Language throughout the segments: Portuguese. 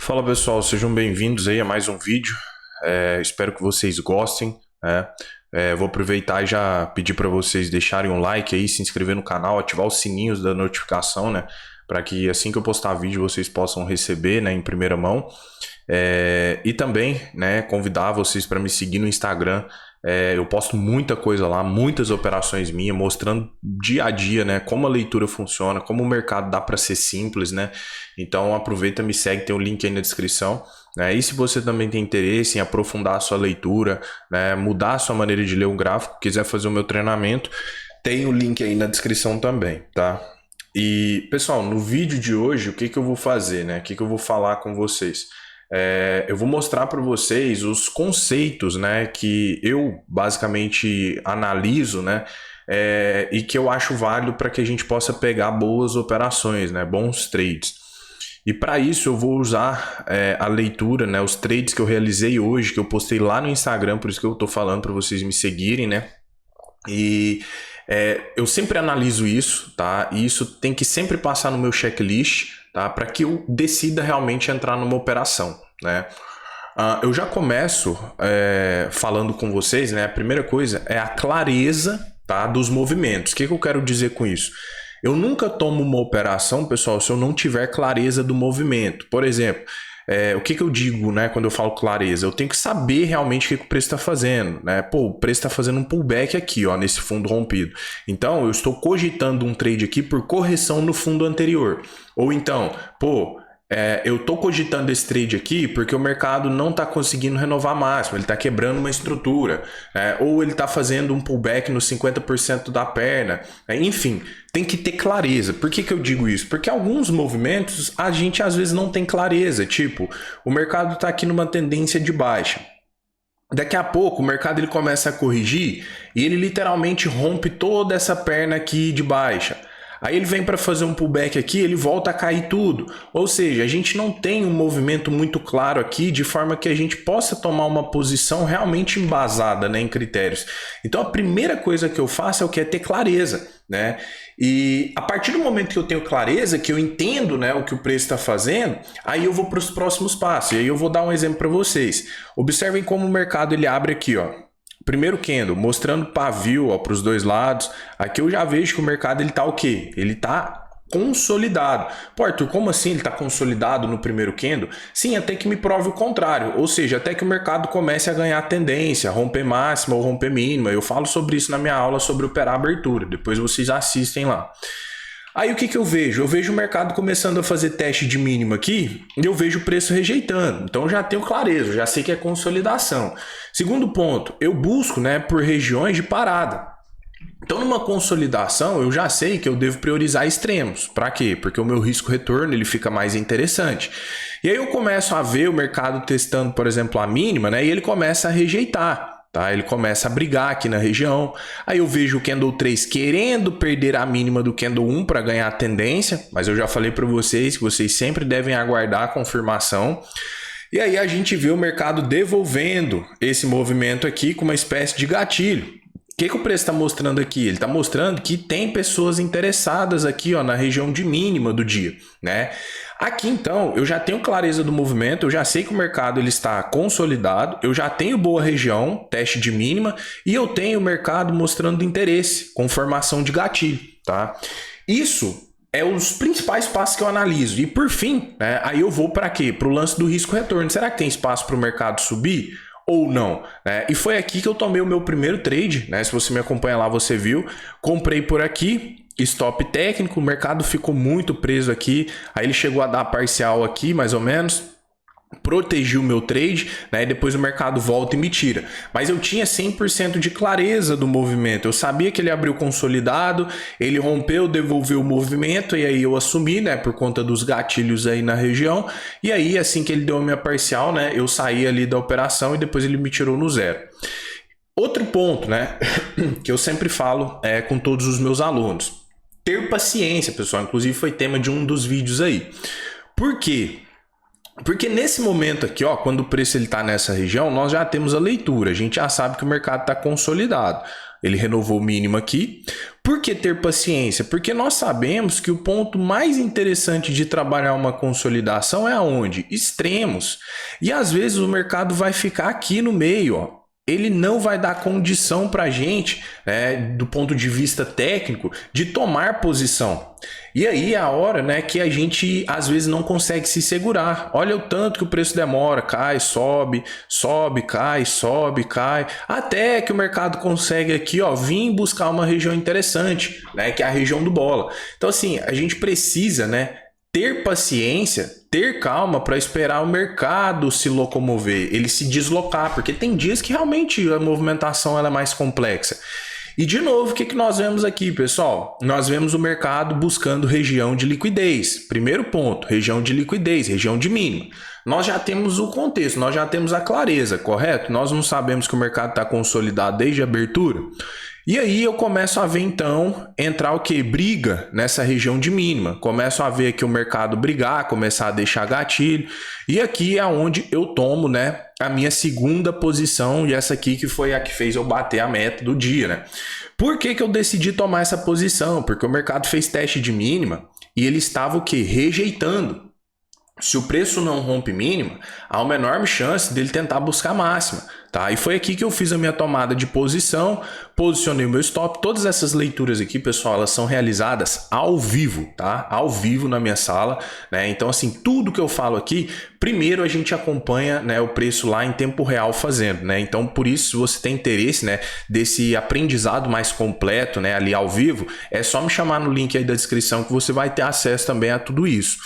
Fala pessoal, sejam bem-vindos aí a mais um vídeo. Espero que vocês gostem, né? Vou aproveitar e já pedir para vocês deixarem um like aí, se inscrever no canal, ativar os sininhos da notificação, né? Para que assim que eu postar vídeo vocês possam receber, né, em primeira mão. E também, né, convidar vocês para me seguir no Instagram. Eu posto muita coisa lá, muitas operações minhas, mostrando dia a dia, né, como a leitura funciona, como o mercado dá para ser simples, né? Então aproveita, me segue, tem o link aí na descrição. E se você também tem interesse em aprofundar a sua leitura, né, mudar a sua maneira de ler um gráfico, quiser fazer o meu treinamento, tem o link aí na descrição também, tá? E pessoal, no vídeo de hoje, o que eu vou fazer, né? O que eu vou falar com vocês? Eu vou mostrar para vocês os conceitos, né, que eu basicamente analiso, né, e que eu acho válido para que a gente possa pegar boas operações, né, bons trades. E para isso eu vou usar a leitura, né, os trades que eu realizei hoje, que eu postei lá no Instagram, por isso que eu estou falando para vocês me seguirem, né? E eu sempre analiso isso, tá? E isso tem que sempre passar no meu checklist, tá? Para que eu decida realmente entrar numa operação, né? Eu já começo falando com vocês, né? A primeira coisa é a clareza, tá, dos movimentos. O que eu quero dizer com isso? Eu nunca tomo uma operação, pessoal, se eu não tiver clareza do movimento. Por exemplo, o que eu digo, né, quando eu falo clareza? Eu tenho que saber realmente o que o preço está fazendo, né? Pô, o preço está fazendo um pullback aqui, ó, nesse fundo rompido. Então, eu estou cogitando um trade aqui por correção no fundo anterior. Ou então, pô, eu estou cogitando esse trade aqui porque o mercado não está conseguindo renovar máximo, ele está quebrando uma estrutura, ou ele está fazendo um pullback no 50% da perna, enfim, tem que ter clareza. Por que eu digo isso? Porque alguns movimentos a gente às vezes não tem clareza, tipo, o mercado está aqui numa tendência de baixa. Daqui a pouco o mercado ele começa a corrigir e ele literalmente rompe toda essa perna aqui de baixa. Aí ele vem para fazer um pullback aqui, ele volta a cair tudo. Ou seja, a gente não tem um movimento muito claro aqui, de forma que a gente possa tomar uma posição realmente embasada, né, em critérios. Então a primeira coisa que eu faço é o que? É ter clareza, né? E a partir do momento que eu tenho clareza, que eu entendo, né, o que o preço está fazendo, aí eu vou para os próximos passos. E aí eu vou dar um exemplo para vocês. Observem como o mercado ele abre aqui, ó. Primeiro candle, mostrando pavio para os dois lados. Aqui eu já vejo que o mercado ele tá o quê? Ele tá consolidado. Pô, Arthur, como assim ele está consolidado no primeiro candle? Sim, até que me prove o contrário. Ou seja, até que o mercado comece a ganhar tendência, romper máxima ou romper mínima. Eu falo sobre isso na minha aula sobre operar abertura. Depois vocês assistem lá. Aí o que eu vejo? Eu vejo o mercado começando a fazer teste de mínima aqui e eu vejo o preço rejeitando. Então eu já tenho clareza, já sei que é consolidação. Segundo ponto, eu busco, né, por regiões de parada. Então numa consolidação eu já sei que eu devo priorizar extremos. Para quê? Porque o meu risco-retorno ele fica mais interessante. E aí eu começo a ver o mercado testando, por exemplo, a mínima, né, e ele começa a rejeitar. Tá, ele começa a brigar aqui na região. Aí eu vejo o Candle 3 querendo perder a mínima do Candle 1 para ganhar a tendência, mas eu já falei para vocês que vocês sempre devem aguardar a confirmação. E aí a gente vê o mercado devolvendo esse movimento aqui com uma espécie de gatilho. O que o preço está mostrando aqui? Ele está mostrando que tem pessoas interessadas aqui, ó, na região de mínima do dia, né? Aqui então eu já tenho clareza do movimento, eu já sei que o mercado ele está consolidado, eu já tenho boa região, teste de mínima, e eu tenho o mercado mostrando interesse, com formação de gatilho, tá? Isso é os principais passos que eu analiso. E por fim, né, aí eu vou para quê? Para o lance do risco-retorno. Será que tem espaço para o mercado subir? Ou não, né? E foi aqui que eu tomei o meu primeiro trade, né? Se você me acompanha lá, você viu. Comprei por aqui, stop técnico, o mercado ficou muito preso aqui. Aí ele chegou a dar parcial aqui, mais ou menos. Protegi o meu trade, né? E depois o mercado volta e me tira. Mas eu tinha 100% de clareza do movimento. Eu sabia que ele abriu consolidado, ele rompeu, devolveu o movimento e aí eu assumi, né? Por conta dos gatilhos aí na região. E aí, assim que ele deu a minha parcial, né? Eu saí ali da operação e depois ele me tirou no zero. Outro ponto, né? Que eu sempre falo com todos os meus alunos. Ter paciência, pessoal. Inclusive foi tema de um dos vídeos aí. Por quê? Porque nesse momento aqui, ó, quando o preço está nessa região, nós já temos a leitura. A gente já sabe que o mercado está consolidado. ele renovou o mínimo aqui. Por que ter paciência? Porque nós sabemos que o ponto mais interessante de trabalhar uma consolidação é aonde? Extremos. E às vezes o mercado vai ficar aqui no meio, ó. Ele não vai dar condição para a gente, do ponto de vista técnico, de tomar posição. E aí é a hora, que a gente às vezes não consegue se segurar. Olha o tanto que o preço demora, cai, sobe, sobe, cai, sobe, cai, até que o mercado consegue aqui, ó, vir buscar uma região interessante, que é a região do bola. Então assim, a gente precisa, ter paciência, ter calma para esperar o mercado se locomover, ele se deslocar, porque tem dias que realmente a movimentação ela é mais complexa. E de novo, o que nós vemos aqui, pessoal? Nós vemos o mercado buscando região de liquidez. Primeiro ponto, região de liquidez, região de mínima. Nós já temos o contexto, nós já temos a clareza, correto? Nós não sabemos que o mercado está consolidado desde a abertura. E aí eu começo a ver então entrar o que? Briga nessa região de mínima. Começo a ver aqui o mercado brigar, começar a deixar gatilho. E aqui é onde eu tomo, a minha segunda posição, e essa aqui que foi a que fez eu bater a meta do dia, Por que eu decidi tomar essa posição? Porque o mercado fez teste de mínima e ele estava o que? Rejeitando. Se o preço não rompe mínima, há uma enorme chance dele tentar buscar máxima, tá? E foi aqui que eu fiz a minha tomada de posição, posicionei o meu stop. Todas essas leituras aqui, pessoal, elas são realizadas ao vivo, tá? Ao vivo na minha sala, Então, assim, tudo que eu falo aqui, primeiro a gente acompanha, o preço lá em tempo real fazendo, Então, por isso, se você tem interesse, desse aprendizado mais completo, ali ao vivo, é só me chamar no link aí da descrição que você vai ter acesso também a tudo isso.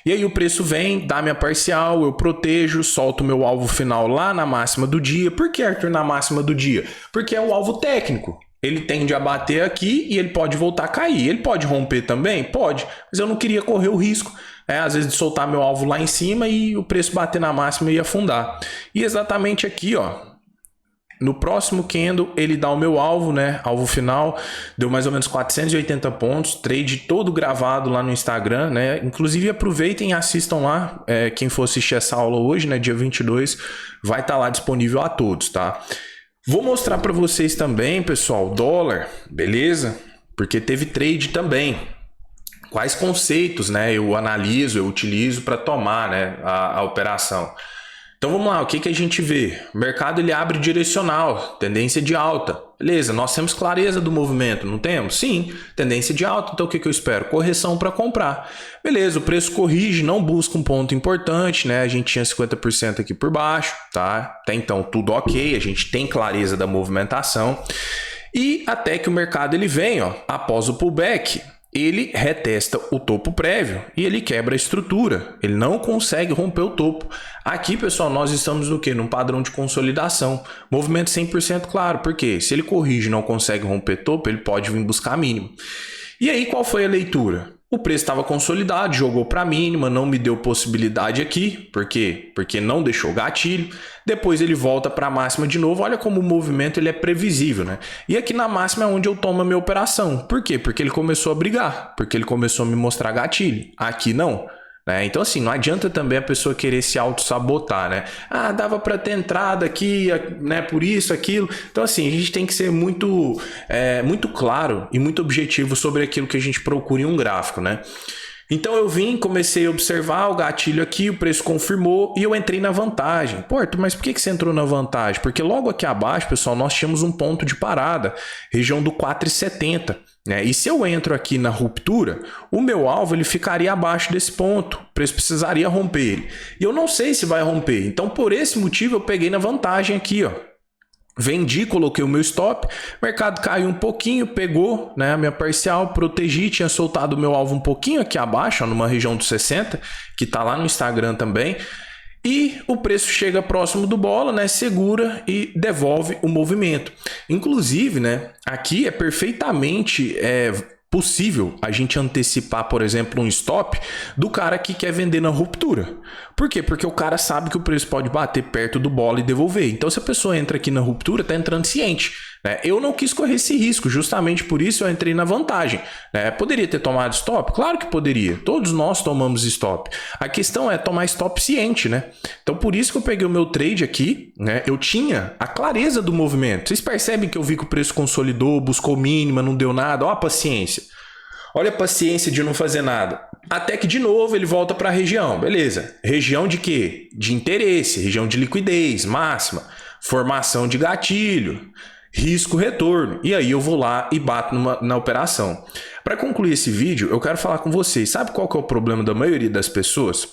E aí o preço vem, dá minha parcial, eu protejo, solto meu alvo final lá na máxima do dia. Por que, Arthur, na máxima do dia? Porque é o alvo técnico. Ele tende a bater aqui e ele pode voltar a cair. Ele pode romper também? Pode, mas eu não queria correr o risco, às vezes, de soltar meu alvo lá em cima e o preço bater na máxima e afundar. E exatamente aqui, ó. No próximo candle, ele dá o meu alvo, alvo final, deu mais ou menos 480 pontos, trade todo gravado lá no Instagram, Inclusive aproveitem e assistam lá, quem for assistir essa aula hoje, dia 22, vai estar lá disponível a todos, tá? Vou mostrar para vocês também, pessoal, dólar, beleza? Porque teve trade também. Quais conceitos, eu analiso, eu utilizo para tomar, a operação. Então vamos lá, o que a gente vê? O mercado ele abre direcional, tendência de alta. Beleza, nós temos clareza do movimento, não temos? Sim, tendência de alta, então o que eu espero? Correção para comprar. Beleza, o preço corrige, não busca um ponto importante, A gente tinha 50% aqui por baixo, tá? Até então tudo ok, a gente tem clareza da movimentação. E até que o mercado ele vem, ó, após o pullback, ele retesta o topo prévio e ele quebra a estrutura. Ele não consegue romper o topo. Aqui, pessoal, nós estamos no quê? Num padrão de consolidação. Movimento 100% claro. Por quê? Se ele corrige e não consegue romper topo, ele pode vir buscar mínimo. E aí, qual foi a leitura? O preço estava consolidado, jogou para a mínima, não me deu possibilidade aqui. Por quê? Porque não deixou gatilho. Depois ele volta para a máxima de novo. Olha como o movimento ele é previsível, E aqui na máxima é onde eu tomo a minha operação. Por quê? Porque ele começou a brigar. Porque ele começou a me mostrar gatilho. Aqui não. Então assim, não adianta também a pessoa querer se auto-sabotar, Ah, dava para ter entrada aqui, por isso, aquilo. Então assim, a gente tem que ser muito claro e muito objetivo sobre aquilo que a gente procura em um gráfico, Então eu comecei a observar o gatilho aqui, o preço confirmou e eu entrei na vantagem. Pô, Arthur, mas por que você entrou na vantagem? Porque logo aqui abaixo, pessoal, nós tínhamos um ponto de parada, região do 4,70. E se eu entro aqui na ruptura, o meu alvo ele ficaria abaixo desse ponto. O preço precisaria romper ele. E eu não sei se vai romper. Então, por esse motivo, eu peguei na vantagem aqui, ó. Vendi, coloquei o meu stop, o mercado caiu um pouquinho, pegou a minha parcial, protegi, tinha soltado o meu alvo um pouquinho aqui abaixo, ó, numa região dos 60, que está lá no Instagram também. E o preço chega próximo do bola, segura e devolve o movimento. Inclusive, aqui é perfeitamente possível a gente antecipar, por exemplo, um stop do cara que quer vender na ruptura. Por quê? Porque o cara sabe que o preço pode bater perto do bola e devolver. Então, se a pessoa entra aqui na ruptura, está entrando ciente. né? Eu não quis correr esse risco, justamente por isso eu entrei na vantagem, né? Poderia ter tomado stop? Claro que poderia, todos nós tomamos stop. A questão é tomar stop ciente, né? Então por isso que eu peguei o meu trade aqui, né? Eu tinha a clareza do movimento. Vocês percebem que eu vi que o preço consolidou, buscou mínima, não deu nada? Ó a paciência. Olha a paciência de não fazer nada. Até que de novo ele volta para a região. Beleza. Região de quê? De interesse, região de liquidez máxima, formação de gatilho, risco retorno. E aí eu vou lá e bato na operação. Para concluir esse vídeo, eu quero falar com vocês. Sabe qual que é o problema da maioria das pessoas?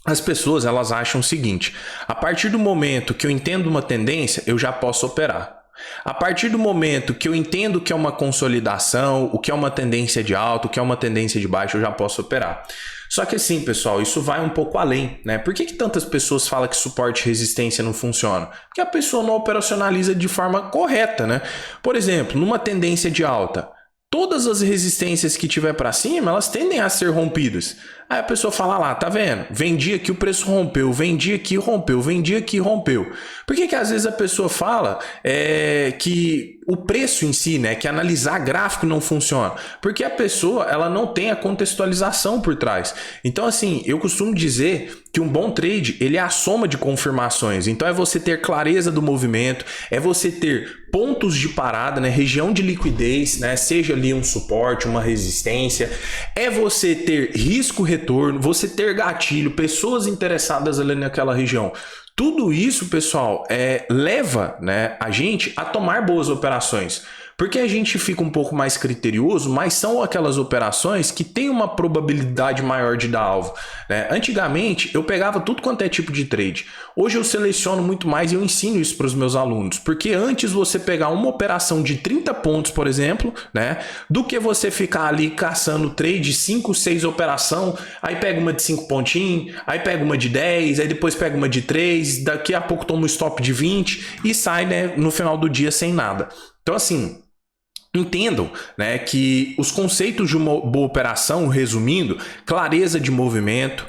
As pessoas, elas acham o seguinte: a partir do momento que eu entendo uma tendência, eu já posso operar. A partir do momento que eu entendo que é uma consolidação, o que é uma tendência de alta, o que é uma tendência de baixa, eu já posso operar. Só que assim, pessoal, isso vai um pouco além, né? Por que tantas pessoas falam que suporte e resistência não funciona? Porque a pessoa não operacionaliza de forma correta, né? Por exemplo, numa tendência de alta, todas as resistências que tiver para cima, elas tendem a ser rompidas. Aí a pessoa fala lá, tá vendo? Vendi aqui, o preço rompeu, vendi aqui, rompeu, vendi aqui, rompeu. Por que às vezes a pessoa fala que o preço em si, né, que analisar gráfico não funciona? Porque a pessoa, ela não tem a contextualização por trás. Então assim, eu costumo dizer que um bom trade, ele é a soma de confirmações. Então é você ter clareza do movimento, é você ter pontos de parada, né, região de liquidez, né, seja ali um suporte, uma resistência, é você ter risco retorno, você ter gatilho, pessoas interessadas ali naquela região. Tudo isso, pessoal, leva, né, a gente a tomar boas operações. Porque a gente fica um pouco mais criterioso, mas são aquelas operações que têm uma probabilidade maior de dar alvo, né? Antigamente, eu pegava tudo quanto é tipo de trade. Hoje eu seleciono muito mais e eu ensino isso para os meus alunos. Porque antes você pegar uma operação de 30 pontos, por exemplo, né, do que você ficar ali caçando trade 5, 6 operação, aí pega uma de 5 pontinhos, aí pega uma de 10, aí depois pega uma de 3, daqui a pouco toma um stop de 20 e sai, né, no final do dia sem nada. Então assim, entendam, né, que os conceitos de uma boa operação, resumindo, clareza de movimento,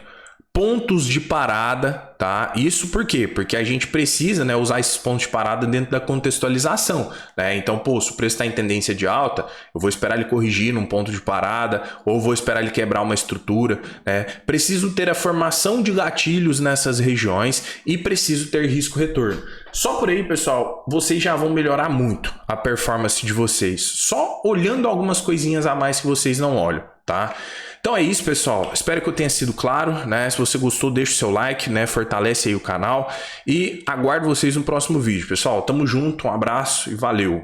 pontos de parada, tá? Isso por quê? Porque a gente precisa, né, usar esses pontos de parada dentro da contextualização, né? Então, pô, se o preço está em tendência de alta, eu vou esperar ele corrigir num ponto de parada ou vou esperar ele quebrar uma estrutura, né? Preciso ter a formação de gatilhos nessas regiões e preciso ter risco retorno. Só por aí, pessoal, vocês já vão melhorar muito a performance de vocês, só olhando algumas coisinhas a mais que vocês não olham, tá? Então é isso, pessoal. Espero que eu tenha sido claro, né? Se você gostou, deixa o seu like, né? Fortalece aí o canal e aguardo vocês no próximo vídeo, pessoal. Tamo junto, um abraço e valeu!